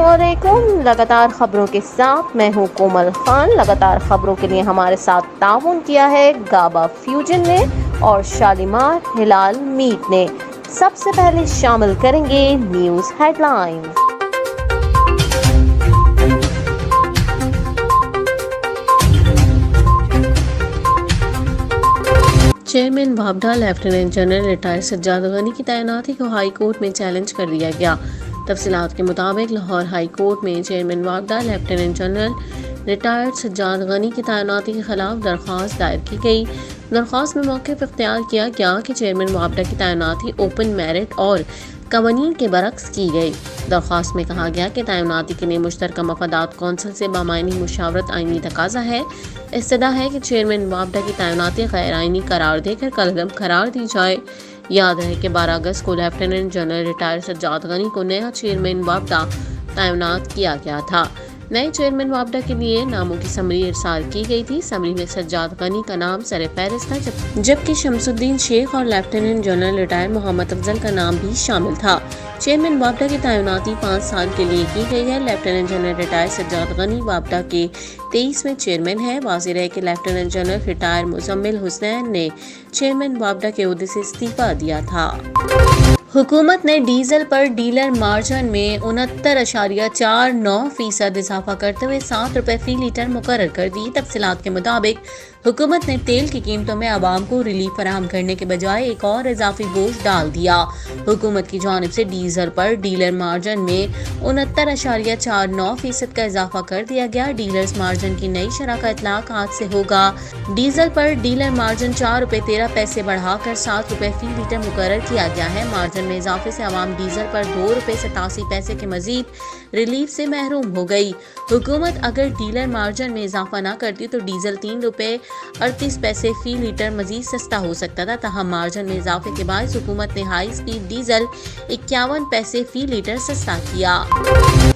अस्सलामुअलैकुम। लगातार खबरों के साथ मैं हूं कोमल खान। लगातार खबरों के लिए हमारे साथ ताउन किया है गाबा फ्यूजन ने और शालीमार हिलाल मीट ने। सबसे पहले शामिल करेंगे न्यूज़ हेडलाइंस। चेयरमैन वापडा lieutenant general retired Sajjad Ghani की तैनाती को हाई कोर्ट में चैलेंज कर दिया गया। तफसीलात के मुताबिक लाहौर हाई कोर्ट में चेयरमैन वापडा lieutenant general retired Sajjad Ghani की तैनाती के खिलाफ दरख्वास्त दायर की गई। दरख्वास्त में मौक़िफ़ इख्तियार किया गया कि चेयरमैन वापडा की तैनाती ओपन मेरिट और कवानीन के बरक्स की गई। दरख्वास्त में कहा गया कि तैनाती के लिए मुश्तरका मफादात कौंसिल से बामायनी मुशावरत आइनी तकाजा है। इस्तदा है कि चेयरमैन वापडा की तैनाती गैर आइनी करार देकर कलअदम करार दी जाए। याद रहे कि 12 अगस्त को lieutenant general retired Sajjad Ghani को नया चेयरमैन वापडा तैनात किया गया था। नए चेयरमैन वापडा के लिए नामों की समरी इरसाल की गई थी। समरी में सज्जाद गनी का नाम सर फहरिस्त था, जबकि शमसुद्दीन शेख और lieutenant general retired Mohammad Afzal का नाम भी शामिल था। चेयरमैन वापडा की तैनाती 5 साल के लिए की गई है। Lieutenant general retired Sajjad Ghani Wapda के 23वें चेयरमैन है। वाज़ेह रहे कि lieutenant general retired Muzammil Hussain ने चेयरमैन वापडा के ओहदे से इस्तीफा दिया था। हुकूमत ने डीजल पर डीलर मार्जिन में 69.49% इजाफा करते हुए 7 रुपए फी लीटर मुकर्रर कर दी। तफसीलात के मुताबिक हुकूमत ने तेल की कीमतों में आवाम को रिलीफ फराहम करने के बजाय एक और इजाफी बोझ डाल दिया। हुकूमत की जानिब से डीजल पर डीलर मार्जिन में 69.49% का इजाफा कर दिया गया। डीलर्स मार्जिन की नई शरह का इतलाक आज से होगा। डीजल पर डीलर मार्जिन 4 रुपए 13 पैसे बढ़ाकर 7 रुपए फी लीटर मुकर्रर किया गया है। मार्जिन में इजाफे से आवाम डीजल पर 2 रुपए 87 पैसे के मजीद रिलीफ से महरूम हो गई। हुकूमत अगर डीलर मार्जिन में इजाफा न करती तो डीजल 3 रुपए 38 पैसे फी लीटर मजीद सस्ता हो सकता था। तहम मार्जिन में इजाफे के बाद हुकूमत ने हाई स्पीड डीजल 51 पैसे फी लीटर सस्ता किया।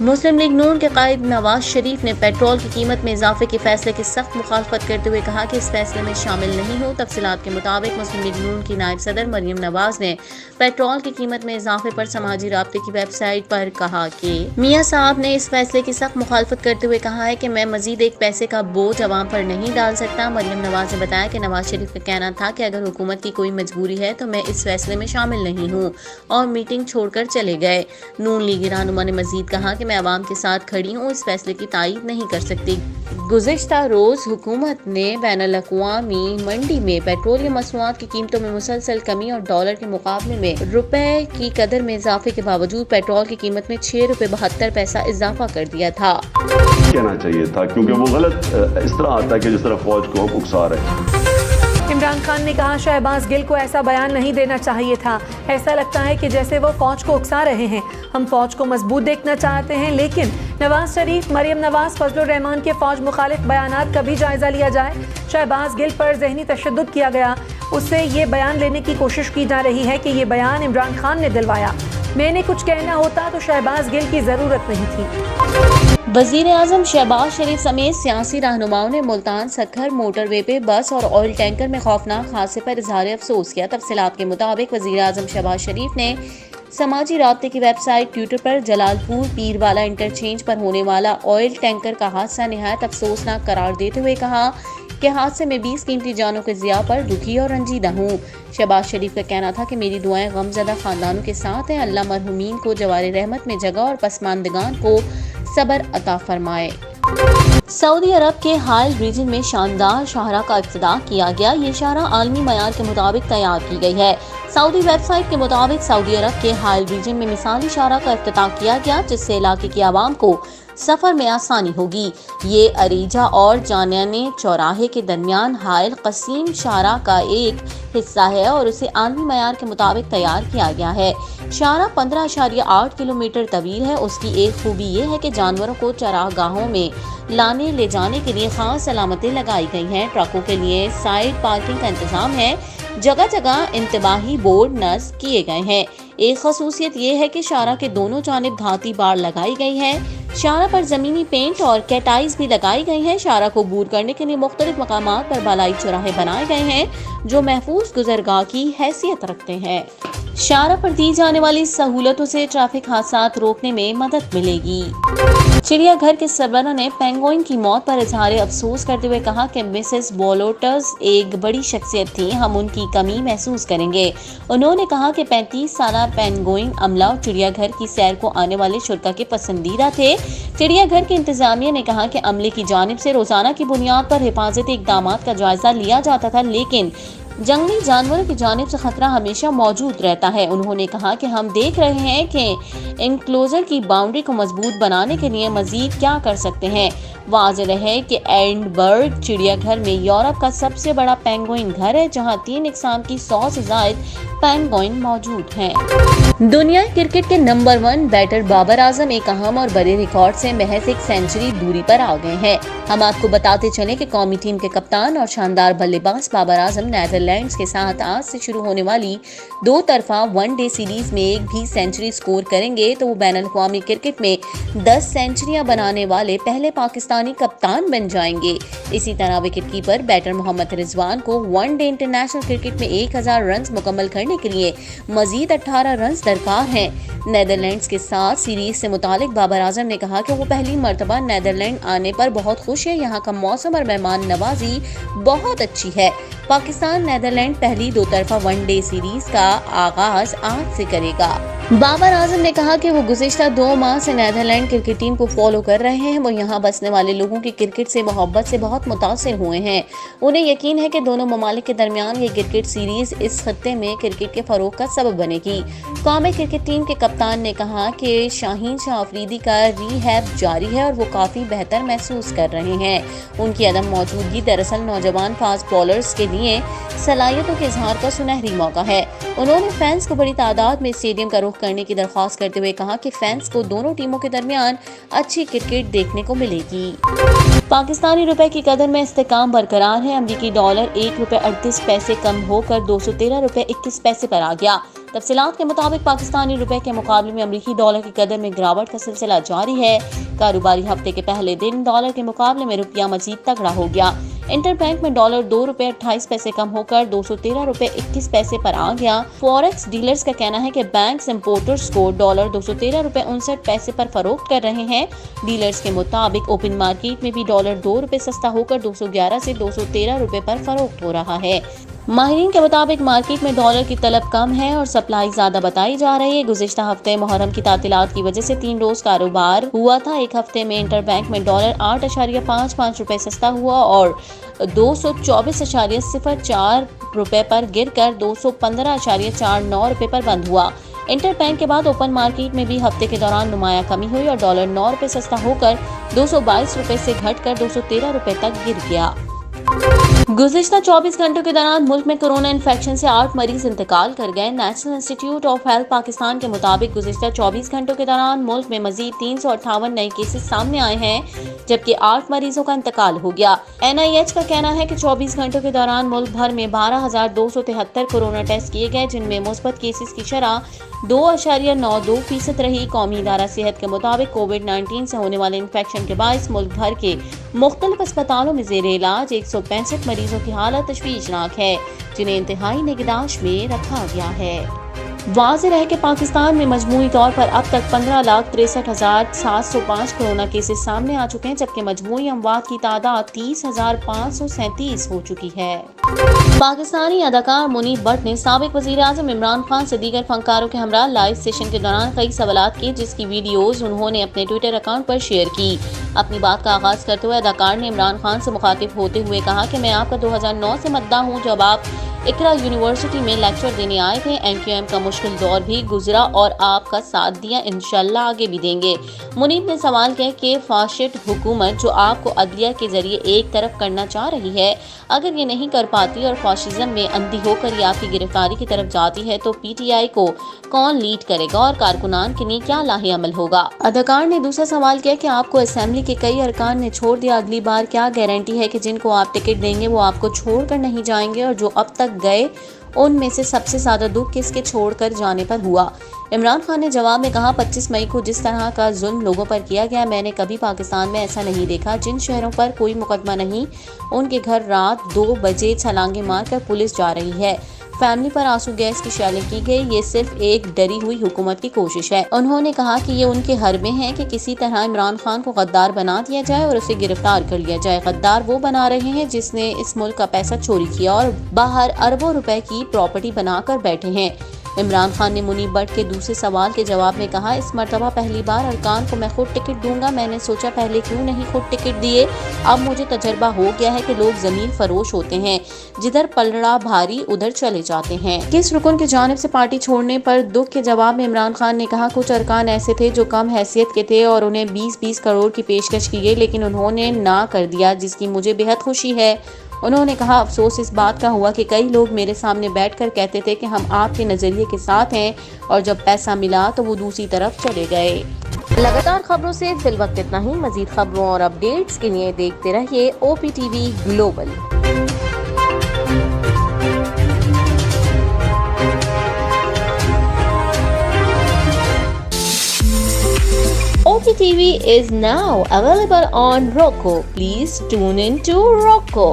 मुस्लिम लीग नून के कायद नवाज शरीफ ने पेट्रोल की कीमत में इजाफे के फैसले की सख्त मुखालफत करते हुए कहा कि इस फैसले में शामिल नहीं हो। तफसीलात के मुताबिक मुस्लिम लीग नून की नायब सदर मरियम नवाज ने पेट्रोल की कीमत में इजाफे पर समाजी राब्ते की वेबसाइट पर कहा कि मियां साहब ने इस फैसले की सख्त मुखालफत करते हुए कहा है कि मैं मजीद एक पैसे का बोझ अवाम पर नहीं डाल सकता। मरियम नवाज ने बताया कि नवाज शरीफ का कहना था कि अगर हुकूमत की कोई मजबूरी है तो मैं इस फैसले में शामिल नहीं हूँ और मीटिंग छोड़कर चले गए। नून लीगी रहनुमा ने मजीद कहा कि मैं अवाम के साथ खड़ी हूँ, इस फैसले की तायीद नहीं कर सकती। गुज़िश्ता रोज हुकूमत ने बैनुल अक़वामी मंडी में पेट्रोलियम मसनूआत की कीमतों में मुसलसल कमी और डॉलर के मुकाबले में रुपए की कदर में इजाफे के बावजूद पेट्रोल की कीमत में 6 रुपए 72 पैसा इजाफा कर दिया था। कहना चाहिए था क्योंकि वो गलत इस तरह आता है कि जिस तरह फौज को हम उकसा रहे हैं। इमरान खान ने कहा शहबाज गिल को ऐसा बयान नहीं देना चाहिए था। ऐसा लगता है कि जैसे वो फौज को उकसा रहे हैं। हम फौज को मजबूत देखना चाहते हैं, लेकिन नवाज शरीफ, मरियम नवाज, फजलुर रहमान के फौज मुखालिफ बयानात का भी जायजा लिया जाए। शहबाज गिल पर ज़हनी तशद्दुद किया गया, उससे ये बयान लेने की कोशिश की जा रही है कि ये बयान इमरान खान ने दिलवाया। मैंने कुछ कहना होता तो शहबाज गिल की ज़रूरत नहीं थी। वज़ीर आज़म शहबाज शरीफ समेत सियासी रहनुमाओं ने मुल्तान सखर मोटरवे पे बस और ऑयल टैंकर में खौफनाक हादसे पर इजहार अफसोस किया। तफसीलात के मुताबिक वज़ीर आज़म शहबाज शरीफ ने समाजी राब्ते की वेबसाइट ट्विटर पर जलालपुर पीरवाला इंटरचेंज पर होने वाला ऑयल टैंकर का हादसा निहायत अफसोसनाक करार देते हुए कहा कि हादसे में 20 कीमती जानों के ज़िया पर दुखी और रंजीदा हूँ। शहबाज शरीफ का कहना था कि मेरी दुआएं गमज़दा खानदानों के साथ हैं। अल्लाह मरहूमीन को जवारे रहमत में जगह और पसमानदगान को सब्र अता फरमाए। सऊदी अरब के हाइल रीजन में शानदार शाहरा का इफ्तिताह किया गया। ये शाहरा आलमी मयार के मुताबिक तैयार की गई है। सऊदी वेबसाइट के मुताबिक सऊदी अरब के हाइल रीजन में मिसाली शाहरा का इफ्तिताह किया गया, जिससे इलाके की आवाम को सफर में आसानी होगी। ये अरीजा और जानियाने चौराहे के दरमियान हाइल कसीम शाहरा का एक हिस्सा है और उसे आलमी मयार के मुताबिक तैयार किया गया है। शाहरा 15.8 किलोमीटर तवील है। उसकी एक खूबी ये है कि जानवरों को चरागाहों में लाने ले जाने के लिए खास अलामतें लगाई गई हैं। ट्रकों के लिए साइड पार्किंग का इंतजाम है। जगह जगह इंतबाही बोर्ड नस्ब किए गए हैं। एक खसूसियत ये है कि शाहरा के दोनों जानिब धाती बाड़ लगाई गई है। शाहरा पर जमीनी पेंट और कैटाइज भी लगाई गई हैं। शाहरा को बूर करने के लिए मुख्तलिफ मकामात पर बालाई चौराहे बनाए गए हैं जो महफूज गुजरगाह की हैसियत रखते हैं। शारा पर दी जाने वाली सहूलतों से ट्रैफिक हादसात रोकने में मदद मिलेगी। चिड़ियाघर के सरबराह ने पेंगुइन की मौत पर इजहार अफसोस करते हुए कहा कि मिसेस वॉलोटर्स एक बड़ी शख्सियत थी, हम उनकी कमी महसूस करेंगे। उन्होंने कहा कि 35 साला पेंगुइन अमला चिड़ियाघर की सैर को आने वाले शुरा के पसंदीदा थे। चिड़ियाघर की इंतजामिया ने कहा कि अमले की जानिब से रोजाना की बुनियाद पर हिफाजती इक़दामात का जायजा लिया जाता था, लेकिन जंगली जानवरों की जानिब से खतरा हमेशा मौजूद रहता है। उन्होंने कहा कि हम देख रहे हैं कि इनक्लोजर की बाउंड्री को मजबूत बनाने के लिए मजीद क्या कर सकते हैं। वाज़ेह है कि एडिनबर्ग चिड़ियाघर में यूरोप का सबसे बड़ा पेंगुइन घर है, जहां 3 इकसाम की 100 से ज़ायद पेंगुइन मौजूद हैं। दुनिया क्रिकेट के नंबर 1 बैटर बाबर आजम एक अहम और बड़े रिकॉर्ड से महज 1 सेंचुरी दूरी पर आ गए हैं। हम आपको बताते चलें कि कौमी टीम के कप्तान और शानदार बल्लेबाज बाबर आजम नीदरलैंड्स के साथ आज से शुरू होने वाली 2 तरफा वनडे सीरीज में एक भी सेंचुरी स्कोर करेंगे तो वो बैनुल-अक़वामी क्रिकेट में 10 सेंचुरियां बनाने वाले पहले पाकिस्तानी कप्तान बन जाएंगे। इसी तरह wicket keeper batter Mohammad Rizwan को वनडे इंटरनेशनल क्रिकेट में 1000 रन मुकम्मल करने के लिए मजीद 18 रन दरकार हैं। नीदरलैंड्स के साथ सीरीज से मुतालिक बाबर आजम ने कहा कि वो पहली मर्तबा नीदरलैंड आने पर बहुत खुश है। यहाँ का मौसम और मेहमान नवाजी बहुत अच्छी है। पाकिस्तान नीदरलैंड पहली 2 तरफा वनडे सीरीज का आगाज आज से करेगा। बाबर आजम ने कहा कि वो गुज़िश्ता 2 माह से नीदरलैंड क्रिकेट टीम को फॉलो कर रहे हैं। वो यहाँ बसने वाले लोगों की क्रिकेट से मोहब्बत से बहुत मुतासिर हुए हैं। उन्हें यकीन है कि दोनों ममालिक के दरमियान ये क्रिकेट सीरीज इस खत्ते में क्रिकेट के फरोग का सबब बनेगी। कौमी क्रिकेट टीम के कप्तान ने कहा कि शाहीन शाह अफरीदी का रीहैब जारी है और वो काफ़ी बेहतर महसूस कर रहे हैं। उनकी अदम मौजूदगी दरअसल नौजवान फास्ट बॉलर्स के लिए सलाहियतों के इजहार का सुनहरी मौका है। उन्होंने फैंस को बड़ी तादाद में स्टेडियम का रुख करने की दरख्वास्त करते हुए कहा कि फैंस को दोनों टीमों के दरमियान अच्छी क्रिकेट देखने को मिलेगी। पाकिस्तानी रुपए की कदर में इस्तेकाम बरकरार है। अमरीकी डॉलर 1 रुपये 38 पैसे कम होकर 213 रुपये 21 पैसे पर आ गया। तफसीलात के मुताबिक पाकिस्तानी रुपए के मुकाबले में अमरीकी डॉलर की कदर में गिरावट का सिलसिला जारी है। कारोबारी हफ्ते के पहले दिन डॉलर के मुकाबले में रुपया मजीद तगड़ा हो गया। इंटर बैंक में डॉलर 2 रुपये 28 पैसे कम होकर 213 रुपये 21 पैसे पर आ गया। फॉरेक्स डीलर्स का कहना है कि बैंक्स इंपोर्टर्स को डॉलर 213 रुपये 59 पैसे पर फरोख्त कर रहे हैं। डीलर्स के मुताबिक ओपन मार्केट में भी डॉलर 2 रुपये सस्ता होकर 211 से 213 रुपये पर फरोख्त हो रहा है। माहिरीन के मुताबिक मार्केट में डॉलर की तलब कम है और सप्लाई ज्यादा बताई जा रही है। गुज़िश्ता हफ्ते मुहर्रम की तातीलात की वजह से 3 रोज कारोबार हुआ था। एक हफ्ते में इंटर बैंक में डॉलर 8.55 रुपये सस्ता हुआ और 224.04 रुपये पर गिरकर 215.49 रुपये पर बंद हुआ। इंटर बैंक के बाद ओपन मार्केट में भी हफ्ते के दौरान नुमाया कमी हुई और डॉलर 9 रुपये सस्ता होकर 222 रुपये से घटकर 213 रुपये तक गिर गया। गुज़िश्ता 24 घंटों के दौरान मुल्क में कोरोना इन्फेक्शन से 8 मरीज इंतकाल कर गए। National institute of health Pakistan के मुताबिक गुज़िश्ता 24 घंटों के दौरान मुल्क में मजीद 358 नए केसेस सामने आए हैं, जबकि 8 मरीजों का इंतकाल हो गया। NIH का कहना है कि 24 घंटों के दौरान मुल्क भर में 12,273 कोरोना टेस्ट किए गए, जिनमें मुस्बत केसेस की शरह 2.92% रही। कौमी इदारा सेहत के मुताबिक कोविड-19 से होने वाले इन्फेक्शन के बायस मुल्क भर के मुख्तलिफ अस्पतालों में ज़ेर इलाज 165 मरीजों की हालत तशवीशनाक है, जिन्हें इंतहाई निगहदाश्त में रखा गया है। वाज़ेह है कि पाकिस्तान में मजमूई तौर पर अब तक 15,63,705 कोरोना केसेस सामने आ चुके हैं, जबकि मजमूई अमवात की तादाद 30,537 हो चुकी है। पाकिस्तानी अदाकार मुनीब भट्ट ने साबिक वज़ीर आज़म इमरान खान से दीगर फनकारों के हमरा लाइव सेशन के दौरान कई सवालात किए, जिसकी वीडियोज़ उन्होंने अपने ट्विटर अकाउंट पर शेयर की। अपनी बात का आगाज़ करते हुए अदाकार ने इमरान खान से मुखातिब होते हुए कहा कि मैं आपका 2009 से मद्दा हूँ, जब आप इकरा यूनिवर्सिटी में लेक्चर देने आए थे। MQM का मुश्किल दौर भी गुजरा और आपका साथ दिया, इंशाल्लाह आगे भी देंगे। मुनीब ने सवाल किया कि फाशिस्ट हुकूमत जो आपको अदलिया के जरिए एक तरफ करना चाह रही है, अगर ये नहीं कर पाती और फाशिज्म में अंधी होकर ये आपकी गिरफ्तारी की तरफ जाती है, तो PTI को कौन लीड करेगा और कारकुनान के लिए क्या लाहे अमल होगा। अदाकार ने दूसरा सवाल किया कि आपको असेंबली के कई अरकान ने छोड़ दिया, अगली बार क्या गारंटी है कि जिनको आप टिकट देंगे वो आपको छोड़कर नहीं जाएंगे, और जो अब तक गए उनमें से सबसे ज्यादा दुख किसके छोड़कर जाने पर हुआ। इमरान खान ने जवाब में कहा, 25 मई को जिस तरह का जुल्म लोगों पर किया गया, मैंने कभी पाकिस्तान में ऐसा नहीं देखा। जिन शहरों पर कोई मुकदमा नहीं, उनके घर रात 2 बजे छलांगे मारकर पुलिस जा रही है। فیملی پر آنسو گیس کی شیلنگ کی گئی، یہ صرف ایک ڈری ہوئی حکومت کی کوشش ہے۔ انہوں نے کہا کہ یہ ان کے حربے ہیں کہ کسی طرح عمران خان کو غدار بنا دیا جائے اور اسے گرفتار کر لیا جائے۔ غدار وہ بنا رہے ہیں جس نے اس ملک کا پیسہ چوری کیا اور باہر اربوں روپے کی پراپرٹی بنا کر بیٹھے ہیں۔ عمران خان نے منیب بٹ کے دوسرے سوال کے جواب میں کہا، اس مرتبہ پہلی بار ارکان کو میں خود ٹکٹ دوں گا۔ میں نے سوچا پہلے کیوں نہیں خود ٹکٹ دیے، اب مجھے تجربہ ہو گیا ہے کہ لوگ زمین فروش ہوتے ہیں، جدھر پلڑا بھاری ادھر چلے جاتے ہیں۔ کس رکن کی جانب سے پارٹی چھوڑنے پر دکھ کے جواب میں عمران خان نے کہا، کچھ ارکان ایسے تھے جو کم حیثیت کے تھے اور انہیں 20-20 کروڑ کی پیشکش کی گئی، لیکن انہوں نے نہ کر دیا، جس کی مجھے بہت خوشی ہے۔ انہوں نے کہا، افسوس اس بات کا ہوا کہ کئی لوگ میرے سامنے بیٹھ کر کہتے تھے کہ ہم آپ کے نظریے کے ساتھ ہیں، اور جب پیسہ ملا تو وہ دوسری طرف چلے گئے۔ لگاتار خبروں سے فی الوقت اتنا ہی۔ مزید خبروں اور اپڈیٹس کے لیے دیکھتے رہیے OPTV global. OPTV is now available on Roku. Please tune in to Roku.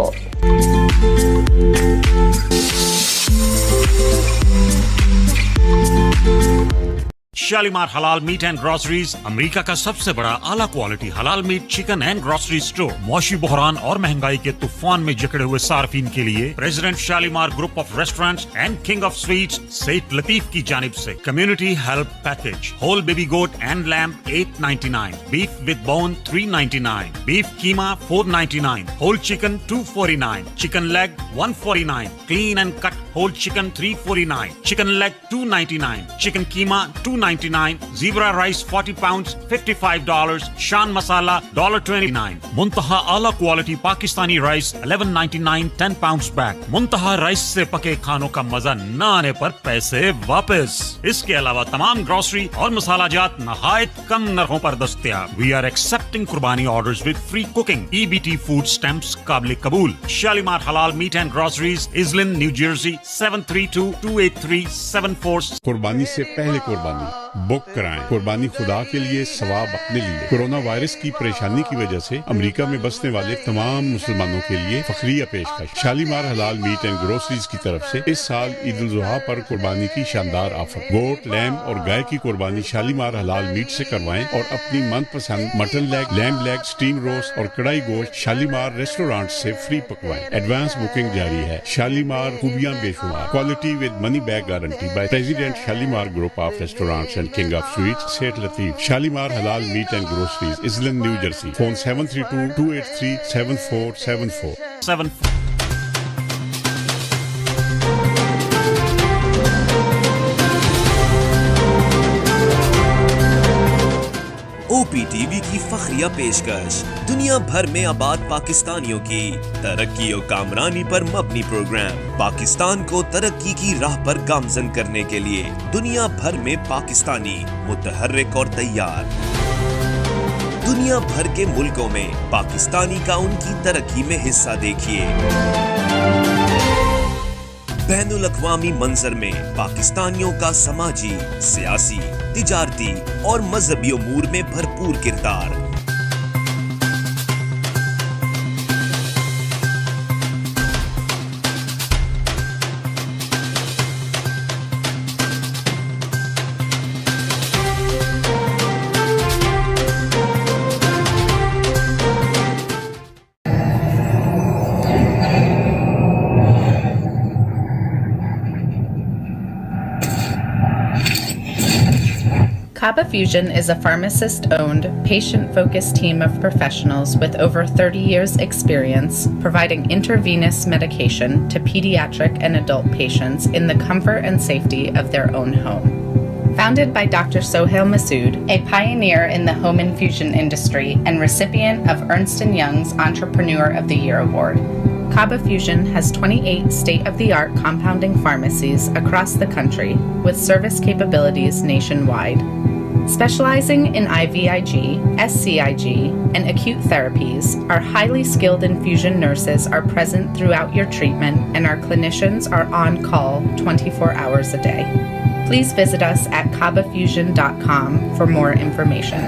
Shalimar halal meat and groceries امریکہ کا سب سے بڑا اعلیٰ کوالٹی حلال meat, chicken and grocery store. معاشی بحران اور مہنگائی کے طوفان میں جکڑے ہوئے صارفین کے لیے president Shalimar group of restaurants and king of sweets Seth Latif کی جانب سے community help package, whole baby goat and lamb $8.99، beef with bone $3.99، beef keema $4.99، whole chicken $2.49، chicken leg $1.49، clean and cut whole chicken $3.49، chicken leg $2.99، chicken keema $2.99، zebra rice 40 pounds $55، Shan masala $1.29، Muntaha اعلیٰ quality Pakistani rice $11.99 10 pounds bag. منتہا rice سے پکے کھانوں کا مزہ نہ آنے پر پیسے واپس۔ اس کے علاوہ تمام گروسری اور مسالہ جات نہایت کم نرخوں پر دستیاب۔ We are accepting qurbani orders with free cooking. EBT food stamps قابل قبول۔ Shalimar halal meat and groceries, Iselin, New Jersey 732-283-74۔ قربانی سے پہلے قربانی بک کرائیں۔ قربانی خدا کے لیے، ثواب اپنے لیے۔ کورونا وائرس کی پریشانی کی وجہ سے امریکہ میں بسنے والے تمام مسلمانوں کے لیے فخریہ پیشکش۔ Shalimar halal meat and groceries کی طرف سے اس سال عید الاضحیٰ پر قربانی کی شاندار آفر۔ گوٹ، لیمب اور گائے کی قربانی شالیمار حلال میٹ سے کروائیں اور اپنی من پسند mutton leg, lamb leg, steam roast اور کڑھائی گوشت شالیمار ریسٹورانٹ سے فری پکوائیں۔ ایڈوانس بکنگ جاری ہے۔ شالیمار، خوبیاں بے شمار۔ Quality with money back guarantee by president Shalimar group of restaurants and king of sweets, Seth Latif. Shalimar halal meat and groceries, Iselin, New Jersey. Phone 732-283-7474۔ OPTV کی فخریہ پیشکش، دنیا بھر میں آباد پاکستانیوں کی ترقی و کامرانی پر مبنی پروگرام۔ پاکستان کو ترقی کی راہ پر گامزن کرنے کے لیے دنیا بھر میں پاکستانی متحرک اور تیار۔ دنیا بھر کے ملکوں میں پاکستانی کا ان کی ترقی میں حصہ دیکھیے۔ بین الاقوامی منظر میں پاکستانیوں کا سماجی، سیاسی، تجارتی اور مذہبی امور میں بھرپور کردار۔ Kaba Fusion is a pharmacist-owned, patient-focused team of professionals with over 30 years' experience providing intravenous medication to pediatric and adult patients in the comfort and safety of their own home. Founded by Dr. Sohail Masood, a pioneer in the home infusion industry and recipient of Ernst & Young's Entrepreneur of the Year Award, Kaba Fusion has 28 state-of-the-art compounding pharmacies across the country with service capabilities nationwide. Specializing in IVIG, SCIG, and acute therapies, our highly skilled infusion nurses are present throughout your treatment and our clinicians are on call 24 hours a day. Please visit us at kabafusion.com for more information.